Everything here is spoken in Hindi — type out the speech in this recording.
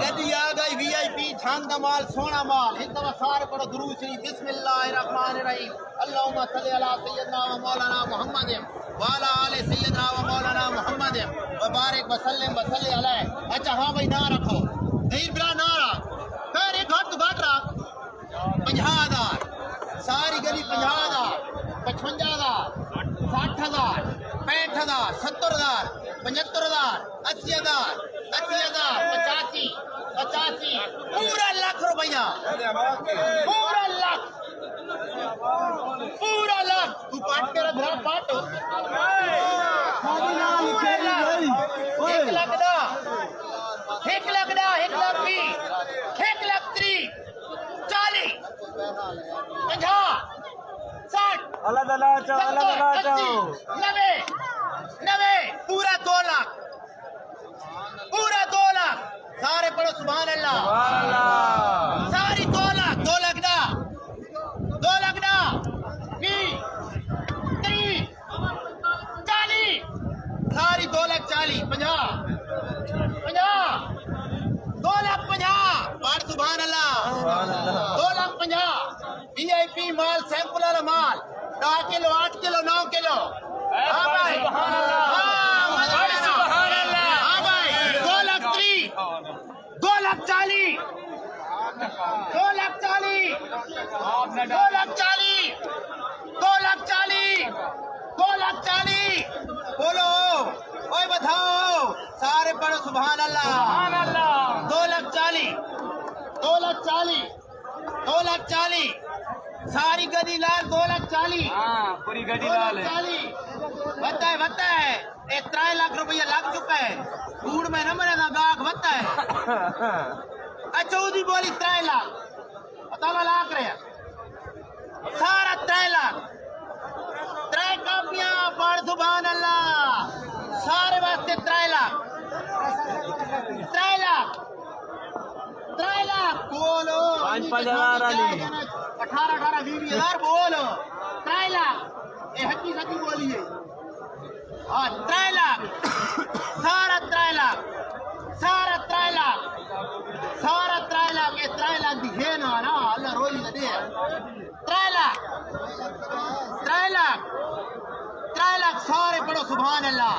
गड्डी आ गई वीआईपी छांदा माल सोना माल एक दफा सारे पढ़ो दुरूद शरीफ बिस्मिल्लाहिर्रहमानिर्रहीम अल्लाहुम्मा सल्ली अला सय्यदना व मौलाना मुहम्मद व अला आले सय्यदना व मौलाना मुहम्मद व बारिक व सल्लिम व सल्ली अलैहि। अच्छा हाँ भाई ना रखो नहीं बिला ना रख फिर एक घट घट रख 50,000 सारी गली 50,000 55,000 60,000 65,000 70,000 75,000 80,000 80,000 85 पूरा लाख रुपया पूरा लाख तू पाट के रख पाट 1 लाख दा 1 लाख दा 1 लाख 20 1 लाख 30 40 50 60 90 पूरा 2 लाख सारे पढ़ो सुभान अल्लाह सारी 2 लाख 2 लाख दा 20 30 40 सारी 2 लाख 40 50 2 लाख 50 पढ़ सुभान अल्लाह 2 लाख 50 वीआईपी माल सैंपल वाला माल 10 किलो 8 किलो 9 किलो हाँ भाई हाँ भाई 2 लाख 30 2 लाख 40 2 लाख 40 2 लाख 40 2 लाख 40 2 लाख 40 बोलो ओए बताओ सारे पढ़ो सुभान अल्लाह 2 लाख 40 2 लाख 40 2 लाख 40 सारी गदी लाल 2 लाख 40 पूरी गदी लाल है बता है 3 लाख रुपया लग चुका है कूड़ में न मरेगा गाख बता है चौधी बोली 3 लाख पता लाख रहे सारा 3 लाख 3 कापियां पढ़ सुभान अल्लाह सारे वास्ते 3 लाख 3 लाख बोलो 5,000 वाली 18 20,000 बोलो 3 लाख ये हकीकत बोली है हाँ 3 लाख सारा 3 लाख सारा 3 लाख ये 3 लाख दी है ना अल्लाह रोई ना दे 3 लाख 3 लाख सारे पढ़ो सुभान अल्लाह